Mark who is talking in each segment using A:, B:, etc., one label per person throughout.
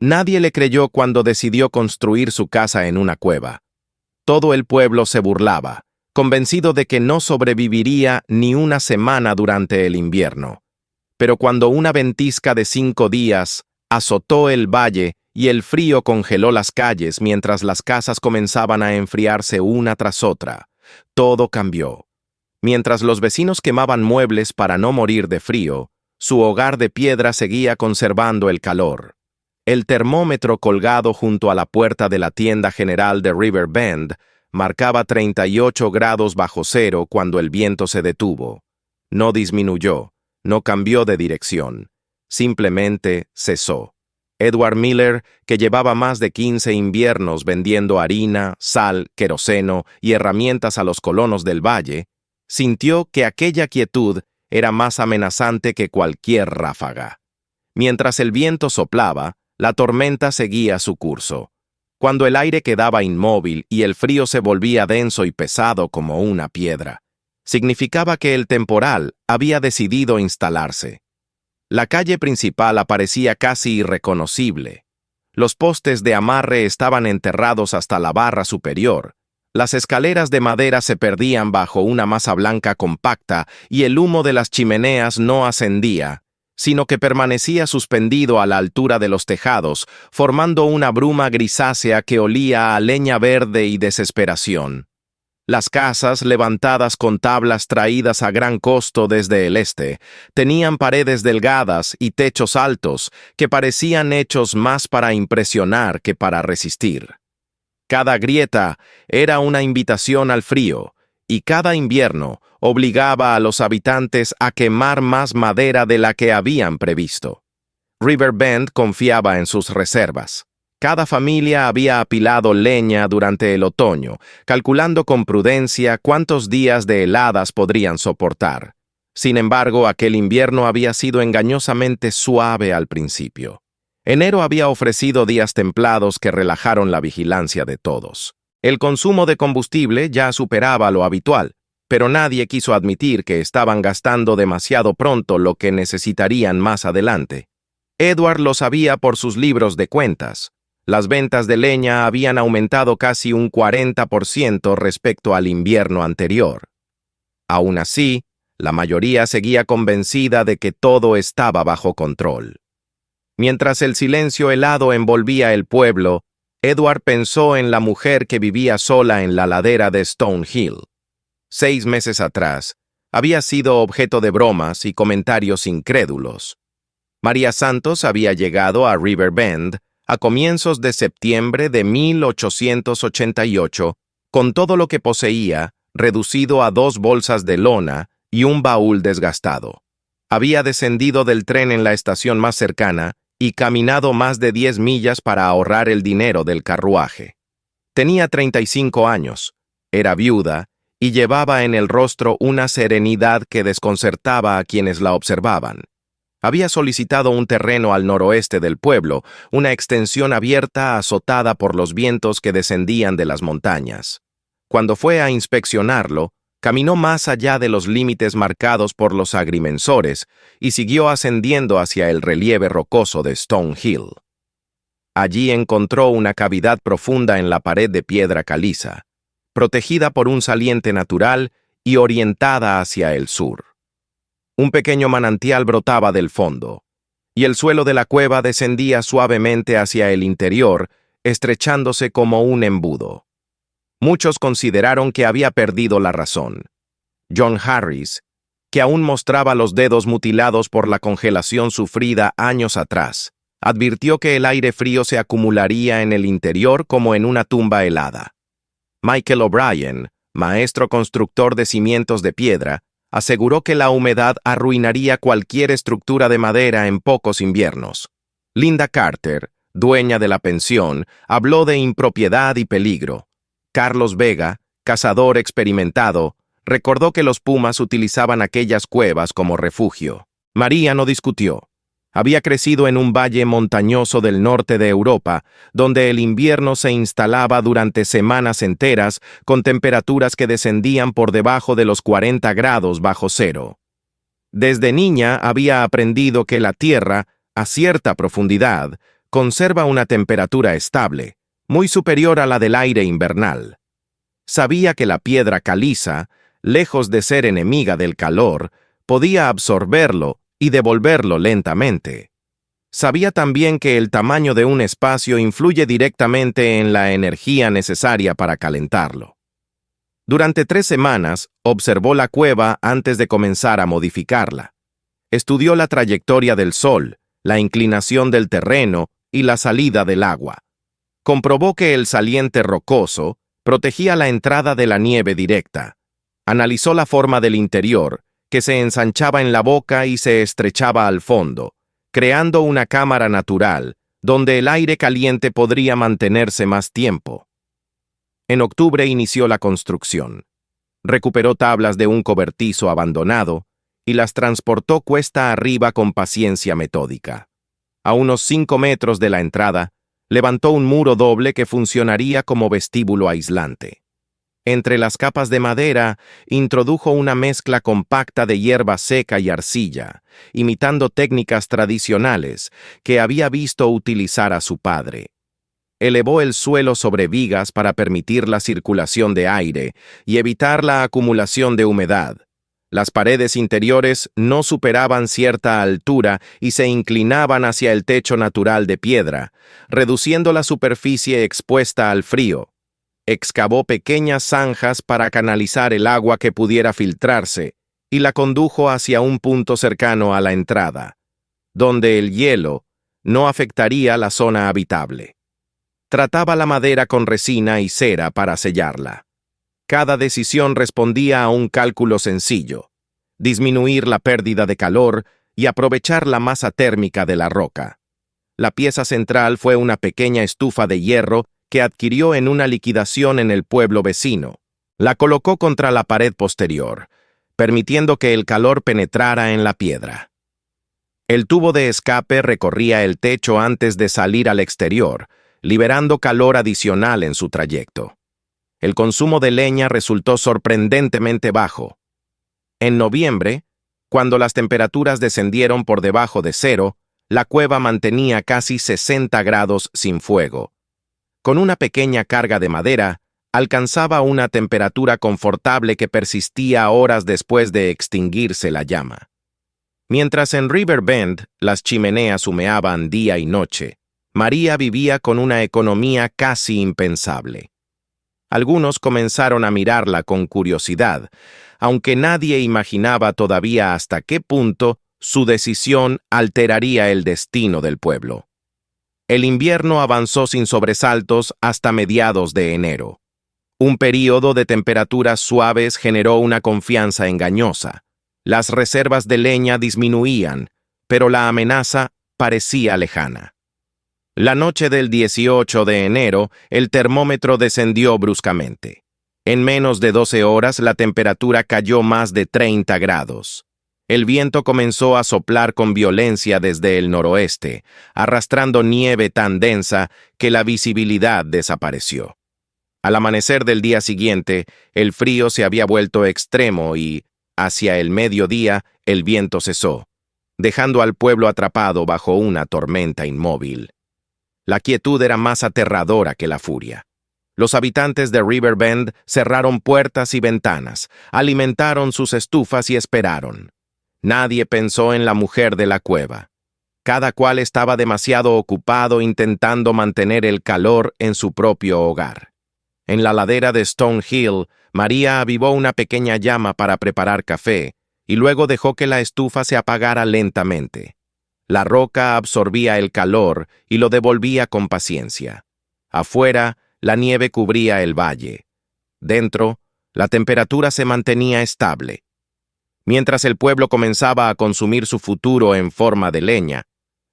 A: Nadie le creyó cuando decidió construir su casa en una cueva. Todo el pueblo se burlaba, convencido de que no sobreviviría ni una semana durante el invierno. Pero cuando una ventisca de 5 días azotó el valle y el frío congeló las calles mientras las casas comenzaban a enfriarse una tras otra, todo cambió. Mientras los vecinos quemaban muebles para no morir de frío, su hogar de piedra seguía conservando el calor. El termómetro colgado junto a la puerta de la tienda general de River Bend marcaba 38 grados bajo cero cuando el viento se detuvo. No disminuyó, no cambió de dirección, simplemente cesó. Edward Miller, que llevaba más de 15 inviernos vendiendo harina, sal, queroseno y herramientas a los colonos del valle, sintió que aquella quietud era más amenazante que cualquier ráfaga. Mientras el viento soplaba, la tormenta seguía su curso. Cuando el aire quedaba inmóvil y el frío se volvía denso y pesado como una piedra, significaba que el temporal había decidido instalarse. La calle principal aparecía casi irreconocible. Los postes de amarre estaban enterrados hasta la barra superior. Las escaleras de madera se perdían bajo una masa blanca compacta y el humo de las chimeneas no ascendía, sino que permanecía suspendido a la altura de los tejados, formando una bruma grisácea que olía a leña verde y desesperación. Las casas, levantadas con tablas traídas a gran costo desde el este, tenían paredes delgadas y techos altos que parecían hechos más para impresionar que para resistir. Cada grieta era una invitación al frío, y cada invierno obligaba a los habitantes a quemar más madera de la que habían previsto. River Bend confiaba en sus reservas. Cada familia había apilado leña durante el otoño, calculando con prudencia cuántos días de heladas podrían soportar. Sin embargo, aquel invierno había sido engañosamente suave al principio. Enero había ofrecido días templados que relajaron la vigilancia de todos. El consumo de combustible ya superaba lo habitual, pero nadie quiso admitir que estaban gastando demasiado pronto lo que necesitarían más adelante. Edward lo sabía por sus libros de cuentas. Las ventas de leña habían aumentado casi un 40% respecto al invierno anterior. Aún así, la mayoría seguía convencida de que todo estaba bajo control. Mientras el silencio helado envolvía el pueblo, Edward pensó en la mujer que vivía sola en la ladera de Stone Hill. 6 meses atrás, había sido objeto de bromas y comentarios incrédulos. María Santos había llegado a River Bend a comienzos de septiembre de 1888, con todo lo que poseía, reducido a 2 bolsas de lona y un baúl desgastado. Había descendido del tren en la estación más cercana y caminado más de 10 millas para ahorrar el dinero del carruaje. Tenía 35 años, era viuda y llevaba en el rostro una serenidad que desconcertaba a quienes la observaban. Había solicitado un terreno al noroeste del pueblo, una extensión abierta azotada por los vientos que descendían de las montañas. Cuando fue a inspeccionarlo, caminó más allá de los límites marcados por los agrimensores y siguió ascendiendo hacia el relieve rocoso de Stone Hill. Allí encontró una cavidad profunda en la pared de piedra caliza, protegida por un saliente natural y orientada hacia el sur. Un pequeño manantial brotaba del fondo, y el suelo de la cueva descendía suavemente hacia el interior, estrechándose como un embudo. Muchos consideraron que había perdido la razón. John Harris, que aún mostraba los dedos mutilados por la congelación sufrida años atrás, advirtió que el aire frío se acumularía en el interior como en una tumba helada. Michael O'Brien, maestro constructor de cimientos de piedra, aseguró que la humedad arruinaría cualquier estructura de madera en pocos inviernos. Linda Carter, dueña de la pensión, habló de impropiedad y peligro. Carlos Vega, cazador experimentado, recordó que los pumas utilizaban aquellas cuevas como refugio. María no discutió. Había crecido en un valle montañoso del norte de Europa, donde el invierno se instalaba durante semanas enteras con temperaturas que descendían por debajo de los 40 grados bajo cero. Desde niña había aprendido que la tierra, a cierta profundidad, conserva una temperatura estable, muy superior a la del aire invernal. Sabía que la piedra caliza, lejos de ser enemiga del calor, podía absorberlo y devolverlo lentamente. Sabía también que el tamaño de un espacio influye directamente en la energía necesaria para calentarlo. Durante 3 semanas, observó la cueva antes de comenzar a modificarla. Estudió la trayectoria del sol, la inclinación del terreno y la salida del agua. Comprobó que el saliente rocoso protegía la entrada de la nieve directa. Analizó la forma del interior, que se ensanchaba en la boca y se estrechaba al fondo, creando una cámara natural, donde el aire caliente podría mantenerse más tiempo. En octubre inició la construcción. Recuperó tablas de un cobertizo abandonado y las transportó cuesta arriba con paciencia metódica. A unos 5 metros de la entrada, levantó un muro doble que funcionaría como vestíbulo aislante. Entre las capas de madera, introdujo una mezcla compacta de hierba seca y arcilla, imitando técnicas tradicionales que había visto utilizar a su padre. Elevó el suelo sobre vigas para permitir la circulación de aire y evitar la acumulación de humedad. Las paredes interiores no superaban cierta altura y se inclinaban hacia el techo natural de piedra, reduciendo la superficie expuesta al frío. Excavó pequeñas zanjas para canalizar el agua que pudiera filtrarse y la condujo hacia un punto cercano a la entrada, donde el hielo no afectaría la zona habitable. Trataba la madera con resina y cera para sellarla. Cada decisión respondía a un cálculo sencillo: disminuir la pérdida de calor y aprovechar la masa térmica de la roca. La pieza central fue una pequeña estufa de hierro que adquirió en una liquidación en el pueblo vecino. La colocó contra la pared posterior, permitiendo que el calor penetrara en la piedra. El tubo de escape recorría el techo antes de salir al exterior, liberando calor adicional en su trayecto. El consumo de leña resultó sorprendentemente bajo. En noviembre, cuando las temperaturas descendieron por debajo de 0, la cueva mantenía casi 60 grados sin fuego. Con una pequeña carga de madera, alcanzaba una temperatura confortable que persistía horas después de extinguirse la llama. Mientras en River Bend las chimeneas humeaban día y noche, María vivía con una economía casi impensable. Algunos comenzaron a mirarla con curiosidad, aunque nadie imaginaba todavía hasta qué punto su decisión alteraría el destino del pueblo. El invierno avanzó sin sobresaltos hasta mediados de enero. Un período de temperaturas suaves generó una confianza engañosa. Las reservas de leña disminuían, pero la amenaza parecía lejana. La noche del 18 de enero, el termómetro descendió bruscamente. En menos de 12 horas, la temperatura cayó más de 30 grados. El viento comenzó a soplar con violencia desde el noroeste, arrastrando nieve tan densa que la visibilidad desapareció. Al amanecer del día siguiente, el frío se había vuelto extremo y, hacia el mediodía, el viento cesó, dejando al pueblo atrapado bajo una tormenta inmóvil. La quietud era más aterradora que la furia. Los habitantes de River Bend cerraron puertas y ventanas, alimentaron sus estufas y esperaron. Nadie pensó en la mujer de la cueva. Cada cual estaba demasiado ocupado intentando mantener el calor en su propio hogar. En la ladera de Stone Hill, María avivó una pequeña llama para preparar café y luego dejó que la estufa se apagara lentamente. La roca absorbía el calor y lo devolvía con paciencia. Afuera, la nieve cubría el valle. Dentro, la temperatura se mantenía estable. Mientras el pueblo comenzaba a consumir su futuro en forma de leña,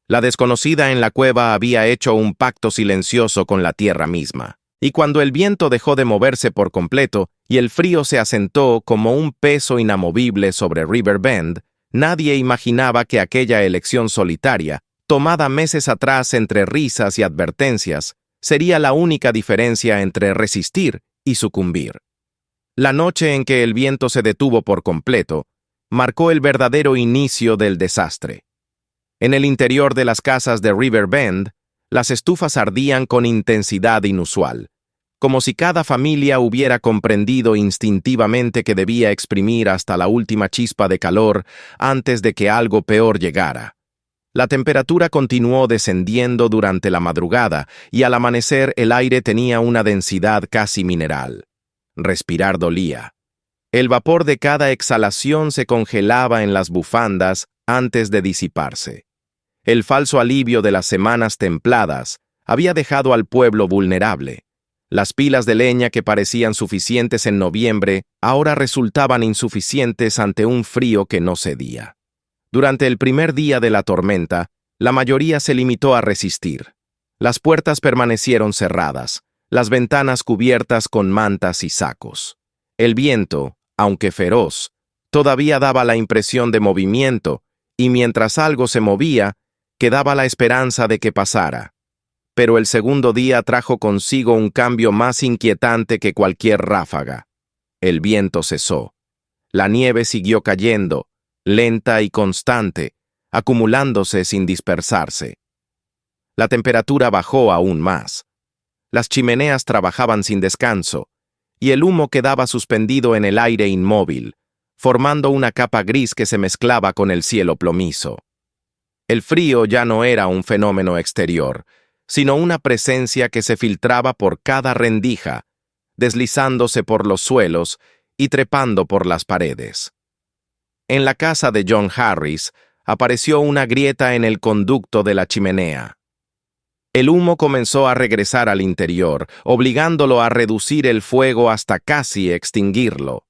A: la desconocida en la cueva había hecho un pacto silencioso con la tierra misma. Y cuando el viento dejó de moverse por completo y el frío se asentó como un peso inamovible sobre River Bend, nadie imaginaba que aquella elección solitaria, tomada meses atrás entre risas y advertencias, sería la única diferencia entre resistir y sucumbir. La noche en que el viento se detuvo por completo, marcó el verdadero inicio del desastre. En el interior de las casas de River Bend, Las estufas ardían con intensidad inusual, como si cada familia hubiera comprendido instintivamente que debía exprimir hasta la última chispa de calor antes de que algo peor llegara. La temperatura continuó descendiendo durante la madrugada y al amanecer el aire tenía una densidad casi mineral. Respirar dolía. El vapor de cada exhalación se congelaba en las bufandas antes de disiparse. El falso alivio de las semanas templadas había dejado al pueblo vulnerable. Las pilas de leña que parecían suficientes en noviembre ahora resultaban insuficientes ante un frío que no cedía. Durante el primer día de la tormenta, la mayoría se limitó a resistir. Las puertas permanecieron cerradas, las ventanas cubiertas con mantas y sacos. El viento, aunque feroz, todavía daba la impresión de movimiento, y mientras algo se movía, quedaba la esperanza de que pasara. Pero el segundo día trajo consigo un cambio más inquietante que cualquier ráfaga. El viento cesó. La nieve siguió cayendo, lenta y constante, acumulándose sin dispersarse. La temperatura bajó aún más. Las chimeneas trabajaban sin descanso, y el humo quedaba suspendido en el aire inmóvil, formando una capa gris que se mezclaba con el cielo plomizo. El frío ya no era un fenómeno exterior, sino una presencia que se filtraba por cada rendija, deslizándose por los suelos y trepando por las paredes. En la casa de John Harris apareció una grieta en el conducto de la chimenea. El humo comenzó a regresar al interior, obligándolo a reducir el fuego hasta casi extinguirlo.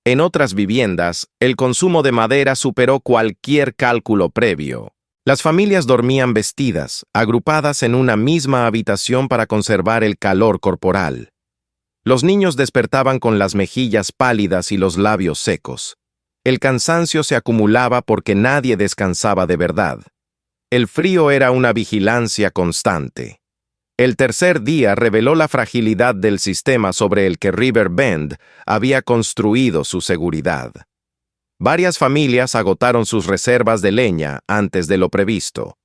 A: En otras viviendas, el consumo de madera superó cualquier cálculo previo. Las familias dormían vestidas, agrupadas en una misma habitación para conservar el calor corporal. Los niños despertaban con las mejillas pálidas y los labios secos. El cansancio se acumulaba porque nadie descansaba de verdad. El frío era una vigilancia constante. El tercer día reveló la fragilidad del sistema sobre el que River Bend había construido su seguridad. Varias familias agotaron sus reservas de leña antes de lo previsto.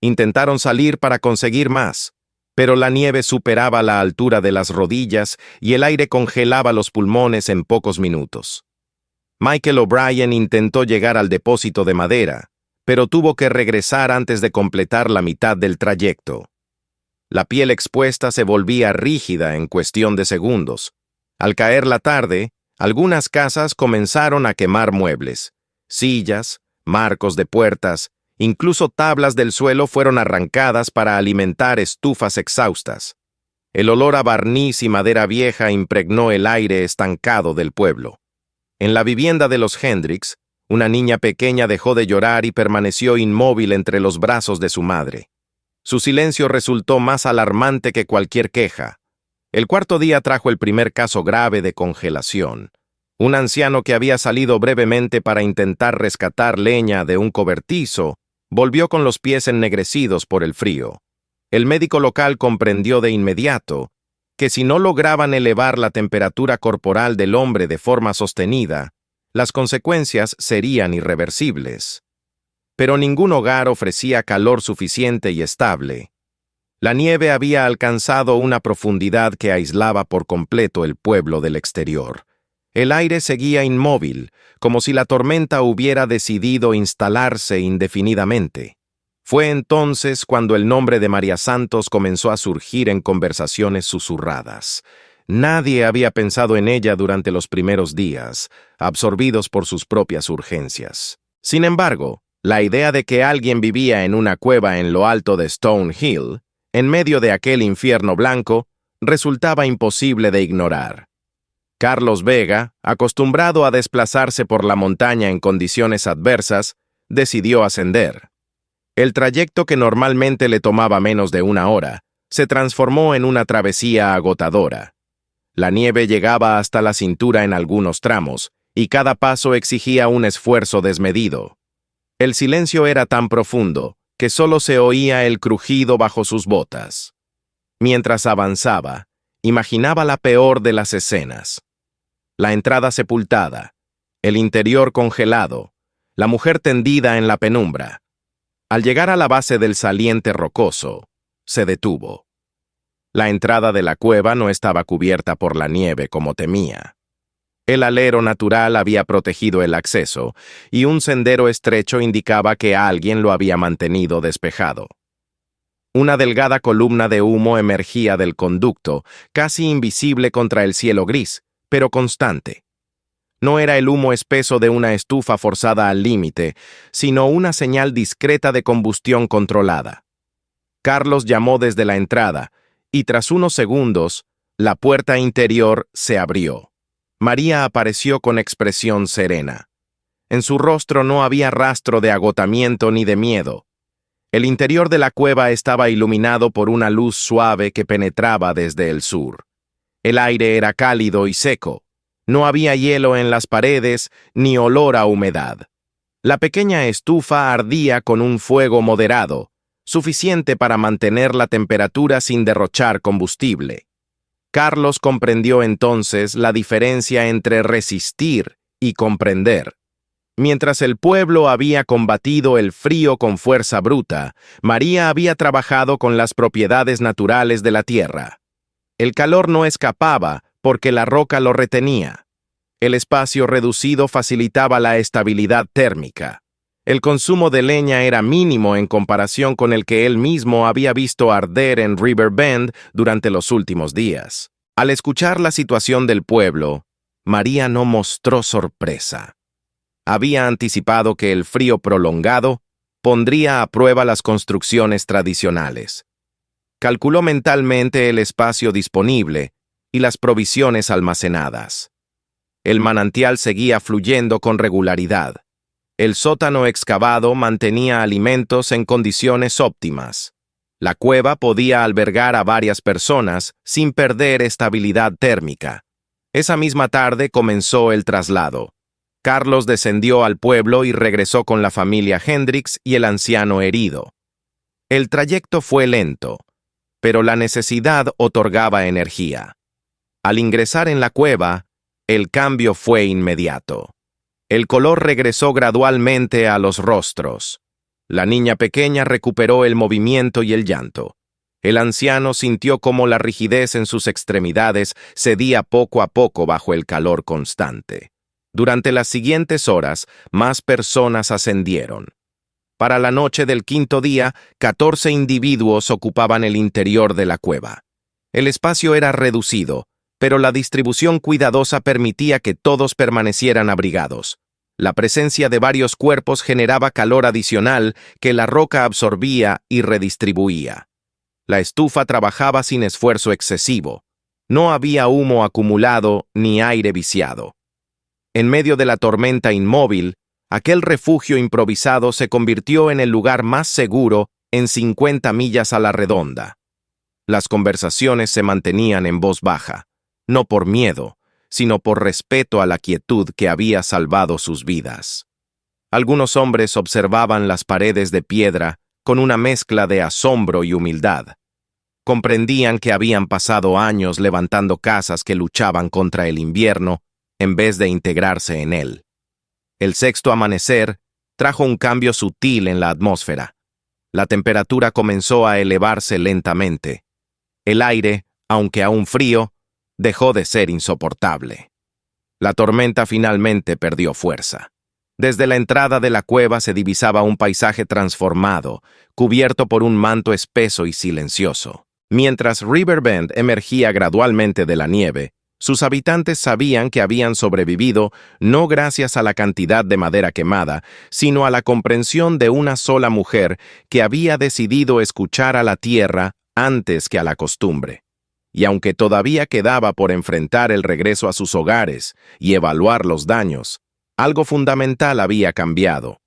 A: Intentaron salir para conseguir más, pero la nieve superaba la altura de las rodillas y el aire congelaba los pulmones en pocos minutos. Michael O'Brien intentó llegar al depósito de madera, pero tuvo que regresar antes de completar la mitad del trayecto. La piel expuesta se volvía rígida en cuestión de segundos. Al caer la tarde, algunas casas comenzaron a quemar muebles. Sillas, marcos de puertas, incluso tablas del suelo fueron arrancadas para alimentar estufas exhaustas. El olor a barniz y madera vieja impregnó el aire estancado del pueblo. En la vivienda de los Hendricks, una niña pequeña dejó de llorar y permaneció inmóvil entre los brazos de su madre. Su silencio resultó más alarmante que cualquier queja. El cuarto día trajo el primer caso grave de congelación. Un anciano que había salido brevemente para intentar rescatar leña de un cobertizo, volvió con los pies ennegrecidos por el frío. El médico local comprendió de inmediato que si no lograban elevar la temperatura corporal del hombre de forma sostenida, las consecuencias serían irreversibles. Pero ningún hogar ofrecía calor suficiente y estable. La nieve había alcanzado una profundidad que aislaba por completo el pueblo del exterior. El aire seguía inmóvil, como si la tormenta hubiera decidido instalarse indefinidamente. Fue entonces cuando el nombre de María Santos comenzó a surgir en conversaciones susurradas. Nadie había pensado en ella durante los primeros días, absorbidos por sus propias urgencias. Sin embargo, la idea de que alguien vivía en una cueva en lo alto de Stone Hill, en medio de aquel infierno blanco, resultaba imposible de ignorar. Carlos Vega, acostumbrado a desplazarse por la montaña en condiciones adversas, decidió ascender. El trayecto que normalmente le tomaba menos de una hora, se transformó en una travesía agotadora. La nieve llegaba hasta la cintura en algunos tramos, y cada paso exigía un esfuerzo desmedido. El silencio era tan profundo que solo se oía el crujido bajo sus botas. Mientras avanzaba, imaginaba la peor de las escenas. La entrada sepultada, el interior congelado, la mujer tendida en la penumbra. Al llegar a la base del saliente rocoso, se detuvo. La entrada de la cueva no estaba cubierta por la nieve como temía. El alero natural había protegido el acceso, y un sendero estrecho indicaba que alguien lo había mantenido despejado. Una delgada columna de humo emergía del conducto, casi invisible contra el cielo gris, pero constante. No era el humo espeso de una estufa forzada al límite, sino una señal discreta de combustión controlada. Carlos llamó desde la entrada, y tras unos segundos, la puerta interior se abrió. María apareció con expresión serena. En su rostro no había rastro de agotamiento ni de miedo. El interior de la cueva estaba iluminado por una luz suave que penetraba desde el sur. El aire era cálido y seco. No había hielo en las paredes ni olor a humedad. La pequeña estufa ardía con un fuego moderado, suficiente para mantener la temperatura sin derrochar combustible. Carlos comprendió entonces la diferencia entre resistir y comprender. Mientras el pueblo había combatido el frío con fuerza bruta, María había trabajado con las propiedades naturales de la tierra. El calor no escapaba porque la roca lo retenía. El espacio reducido facilitaba la estabilidad térmica. El consumo de leña era mínimo en comparación con el que él mismo había visto arder en River Bend durante los últimos días. Al escuchar la situación del pueblo, María no mostró sorpresa. Había anticipado que el frío prolongado pondría a prueba las construcciones tradicionales. Calculó mentalmente el espacio disponible y las provisiones almacenadas. El manantial seguía fluyendo con regularidad. El sótano excavado mantenía alimentos en condiciones óptimas. La cueva podía albergar a varias personas sin perder estabilidad térmica. Esa misma tarde comenzó el traslado. Carlos descendió al pueblo y regresó con la familia Hendricks y el anciano herido. El trayecto fue lento, pero la necesidad otorgaba energía. Al ingresar en la cueva, el cambio fue inmediato. El color regresó gradualmente a los rostros. La niña pequeña recuperó el movimiento y el llanto. El anciano sintió cómo la rigidez en sus extremidades cedía poco a poco bajo el calor constante. Durante las siguientes horas, más personas ascendieron. Para la noche del quinto día, 14 individuos ocupaban el interior de la cueva. El espacio era reducido, pero la distribución cuidadosa permitía que todos permanecieran abrigados. La presencia de varios cuerpos generaba calor adicional que la roca absorbía y redistribuía. La estufa trabajaba sin esfuerzo excesivo. No había humo acumulado ni aire viciado. En medio de la tormenta inmóvil, aquel refugio improvisado se convirtió en el lugar más seguro en 50 millas a la redonda. Las conversaciones se mantenían en voz baja, no por miedo, sino por respeto a la quietud que había salvado sus vidas. Algunos hombres observaban las paredes de piedra con una mezcla de asombro y humildad. Comprendían que habían pasado años levantando casas que luchaban contra el invierno en vez de integrarse en él. El sexto amanecer trajo un cambio sutil en la atmósfera. La temperatura comenzó a elevarse lentamente. El aire, aunque aún frío, dejó de ser insoportable. La tormenta finalmente perdió fuerza. Desde la entrada de la cueva se divisaba un paisaje transformado, cubierto por un manto espeso y silencioso. Mientras River Bend emergía gradualmente de la nieve, sus habitantes sabían que habían sobrevivido no gracias a la cantidad de madera quemada, sino a la comprensión de una sola mujer que había decidido escuchar a la tierra antes que a la costumbre. Y aunque todavía quedaba por enfrentar el regreso a sus hogares y evaluar los daños, algo fundamental había cambiado.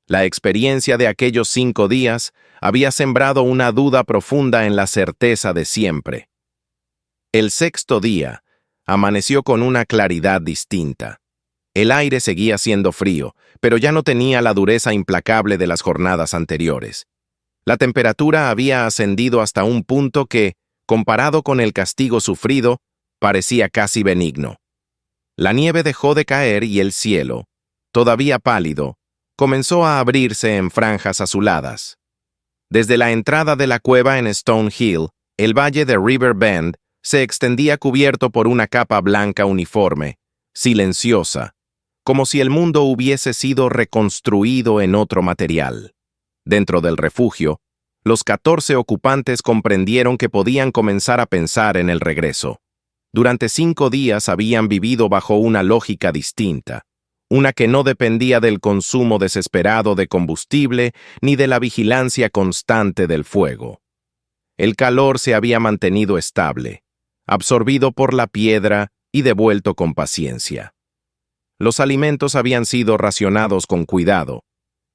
A: La experiencia de aquellos 5 días había sembrado una duda profunda en la certeza de siempre. El sexto día amaneció con una claridad distinta. El aire seguía siendo frío, pero ya no tenía la dureza implacable de las jornadas anteriores. La temperatura había ascendido hasta un punto que, comparado con el castigo sufrido, parecía casi benigno. La nieve dejó de caer y el cielo, todavía pálido, comenzó a abrirse en franjas azuladas. Desde la entrada de la cueva en Stone Hill, el valle de River Bend se extendía cubierto por una capa blanca uniforme, silenciosa, como si el mundo hubiese sido reconstruido en otro material. Dentro del refugio, los 14 ocupantes comprendieron que podían comenzar a pensar en el regreso. Durante 5 días habían vivido bajo una lógica distinta, una que no dependía del consumo desesperado de combustible ni de la vigilancia constante del fuego. El calor se había mantenido estable, absorbido por la piedra y devuelto con paciencia. Los alimentos habían sido racionados con cuidado.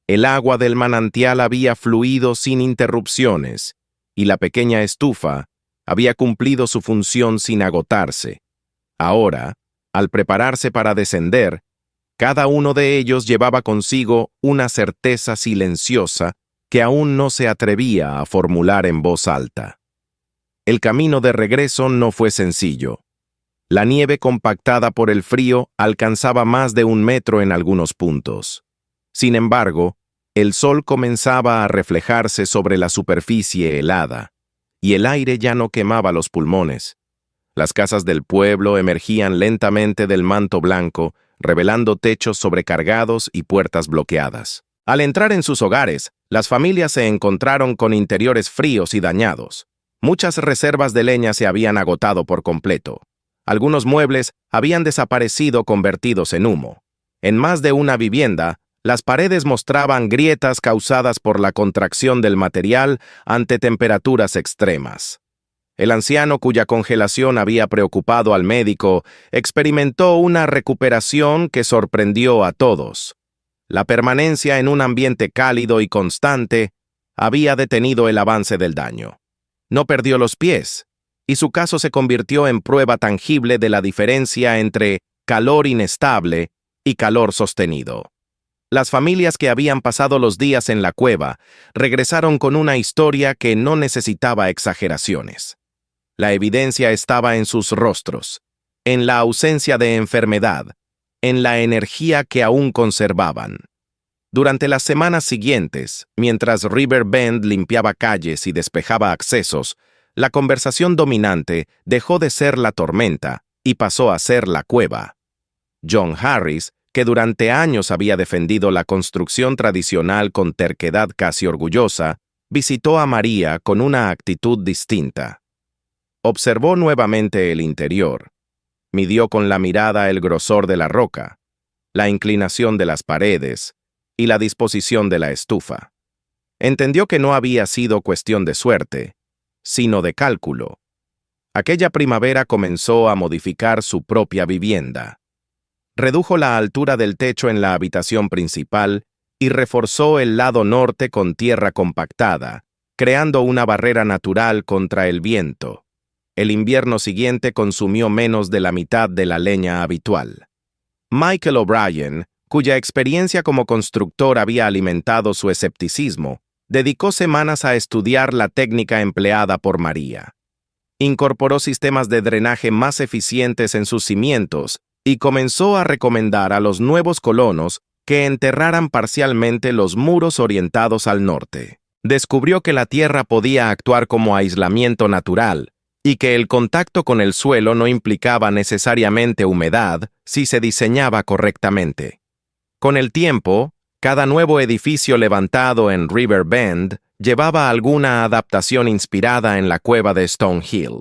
A: El agua del manantial había fluido sin interrupciones, y la pequeña estufa había cumplido su función sin agotarse. Ahora, al prepararse para descender, cada uno de ellos llevaba consigo una certeza silenciosa que aún no se atrevía a formular en voz alta. El camino de regreso no fue sencillo. La nieve compactada por el frío alcanzaba más de 1 metro en algunos puntos. Sin embargo, el sol comenzaba a reflejarse sobre la superficie helada, y el aire ya no quemaba los pulmones. Las casas del pueblo emergían lentamente del manto blanco, revelando techos sobrecargados y puertas bloqueadas. Al entrar en sus hogares, las familias se encontraron con interiores fríos y dañados. Muchas reservas de leña se habían agotado por completo. Algunos muebles habían desaparecido convertidos en humo. En más de una vivienda, las paredes mostraban grietas causadas por la contracción del material ante temperaturas extremas. El anciano, cuya congelación había preocupado al médico, experimentó una recuperación que sorprendió a todos. La permanencia en un ambiente cálido y constante había detenido el avance del daño. No perdió los pies, y su caso se convirtió en prueba tangible de la diferencia entre calor inestable y calor sostenido. Las familias que habían pasado los días en la cueva regresaron con una historia que no necesitaba exageraciones. La evidencia estaba en sus rostros, en la ausencia de enfermedad, en la energía que aún conservaban. Durante las semanas siguientes, mientras River Bend limpiaba calles y despejaba accesos, la conversación dominante dejó de ser la tormenta y pasó a ser la cueva. John Harris, que durante años había defendido la construcción tradicional con terquedad casi orgullosa, visitó a María con una actitud distinta. Observó nuevamente el interior. Midió con la mirada el grosor de la roca, la inclinación de las paredes y la disposición de la estufa. Entendió que no había sido cuestión de suerte, sino de cálculo. Aquella primavera comenzó a modificar su propia vivienda. Redujo la altura del techo en la habitación principal y reforzó el lado norte con tierra compactada, creando una barrera natural contra el viento. El invierno siguiente consumió menos de la mitad de la leña habitual. Michael O'Brien, cuya experiencia como constructor había alimentado su escepticismo, dedicó semanas a estudiar la técnica empleada por María. Incorporó sistemas de drenaje más eficientes en sus cimientos y comenzó a recomendar a los nuevos colonos que enterraran parcialmente los muros orientados al norte. Descubrió que la tierra podía actuar como aislamiento natural y que el contacto con el suelo no implicaba necesariamente humedad si se diseñaba correctamente. Con el tiempo, cada nuevo edificio levantado en River Bend llevaba alguna adaptación inspirada en la cueva de Stone Hill.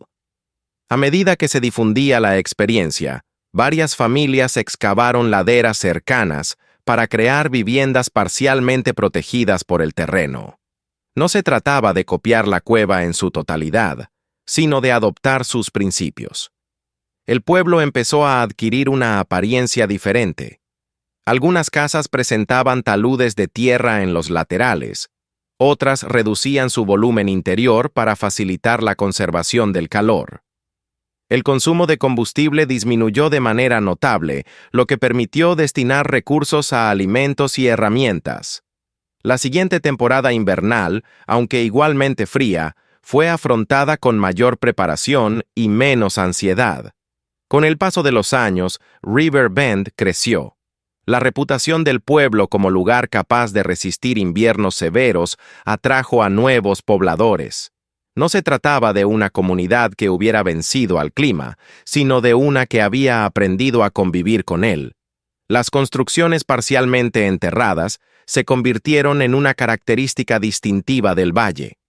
A: A medida que se difundía la experiencia, varias familias excavaron laderas cercanas para crear viviendas parcialmente protegidas por el terreno. No se trataba de copiar la cueva en su totalidad, sino de adoptar sus principios. El pueblo empezó a adquirir una apariencia diferente. Algunas casas presentaban taludes de tierra en los laterales, otras reducían su volumen interior para facilitar la conservación del calor. El consumo de combustible disminuyó de manera notable, lo que permitió destinar recursos a alimentos y herramientas. La siguiente temporada invernal, aunque igualmente fría, fue afrontada con mayor preparación y menos ansiedad. Con el paso de los años, River Bend creció. La reputación del pueblo como lugar capaz de resistir inviernos severos atrajo a nuevos pobladores. No se trataba de una comunidad que hubiera vencido al clima, sino de una que había aprendido a convivir con él. Las construcciones parcialmente enterradas se convirtieron en una característica distintiva del valle.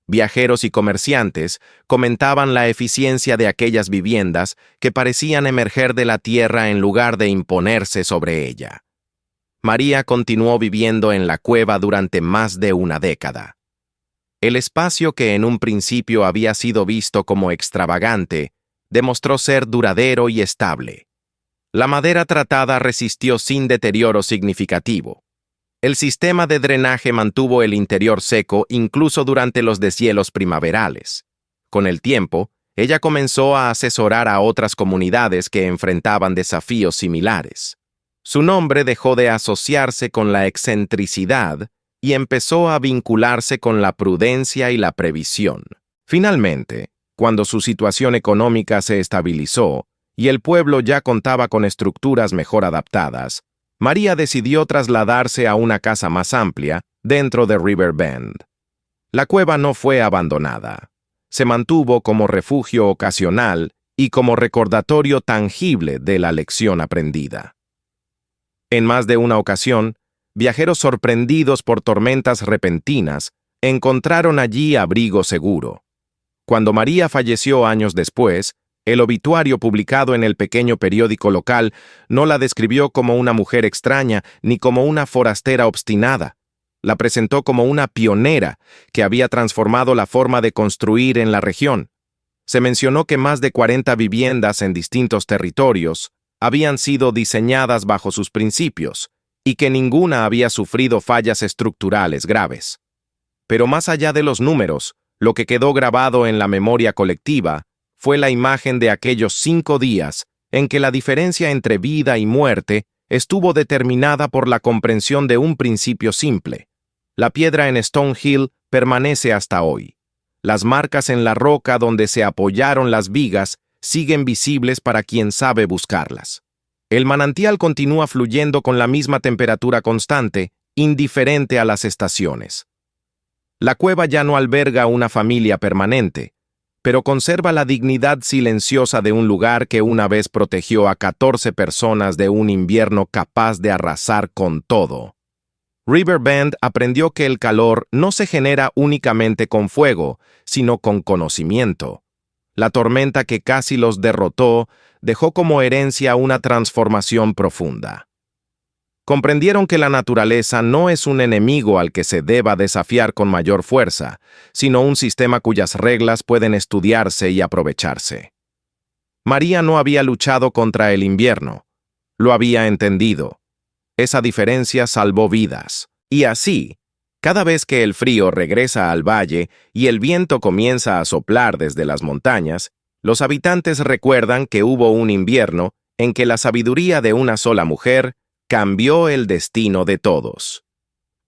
A: Viajeros y comerciantes comentaban la eficiencia de aquellas viviendas que parecían emerger de la tierra en lugar de imponerse sobre ella. María continuó viviendo en la cueva durante más de una década. El espacio que en un principio había sido visto como extravagante, demostró ser duradero y estable. La madera tratada resistió sin deterioro significativo. El sistema de drenaje mantuvo el interior seco incluso durante los deshielos primaverales. Con el tiempo, ella comenzó a asesorar a otras comunidades que enfrentaban desafíos similares. Su nombre dejó de asociarse con la excentricidad y empezó a vincularse con la prudencia y la previsión. Finalmente, cuando su situación económica se estabilizó y el pueblo ya contaba con estructuras mejor adaptadas, María decidió trasladarse a una casa más amplia dentro de River Bend. La cueva no fue abandonada. Se mantuvo como refugio ocasional y como recordatorio tangible de la lección aprendida. En más de una ocasión, viajeros sorprendidos por tormentas repentinas encontraron allí abrigo seguro. Cuando María falleció años después, el obituario publicado en el pequeño periódico local no la describió como una mujer extraña ni como una forastera obstinada. La presentó como una pionera que había transformado la forma de construir en la región. Se mencionó que más de 40 viviendas en distintos territorios habían sido diseñadas bajo sus principios y que ninguna había sufrido fallas estructurales graves. Pero más allá de los números, lo que quedó grabado en la memoria colectiva fue la imagen de aquellos 5 días en que la diferencia entre vida y muerte estuvo determinada por la comprensión de un principio simple. La piedra en Stone Hill permanece hasta hoy. Las marcas en la roca donde se apoyaron las vigas siguen visibles para quien sabe buscarlas. El manantial continúa fluyendo con la misma temperatura constante, indiferente a las estaciones. La cueva ya no alberga una familia permanente, pero conserva la dignidad silenciosa de un lugar que una vez protegió a 14 personas de un invierno capaz de arrasar con todo. River Bend aprendió que el calor no se genera únicamente con fuego, sino con conocimiento. La tormenta que casi los derrotó dejó como herencia una transformación profunda. Comprendieron que la naturaleza no es un enemigo al que se deba desafiar con mayor fuerza, sino un sistema cuyas reglas pueden estudiarse y aprovecharse. María no había luchado contra el invierno, lo había entendido. Esa diferencia salvó vidas. Y así, cada vez que el frío regresa al valle y el viento comienza a soplar desde las montañas, los habitantes recuerdan que hubo un invierno en que la sabiduría de una sola mujer cambió el destino de todos.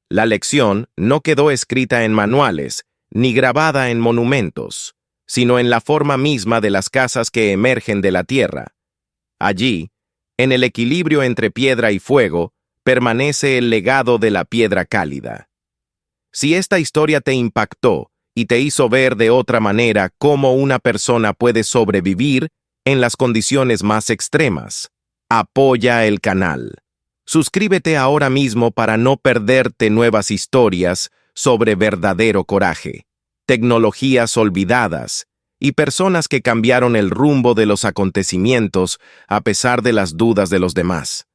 A: La lección no quedó escrita en manuales ni grabada en monumentos, sino en la forma misma de las casas que emergen de la tierra. Allí, en el equilibrio entre piedra y fuego, permanece el legado de la piedra cálida. Si esta historia te impactó y te hizo ver de otra manera cómo una persona puede sobrevivir en las condiciones más extremas, apoya el canal. Suscríbete ahora mismo para no perderte nuevas historias sobre verdadero coraje, tecnologías olvidadas y personas que cambiaron el rumbo de los acontecimientos a pesar de las dudas de los demás.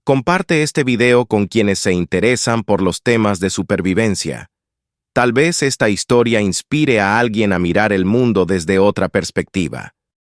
A: Comparte este video con quienes se interesan por los temas de supervivencia. Tal vez esta historia inspire a alguien a mirar el mundo desde otra perspectiva.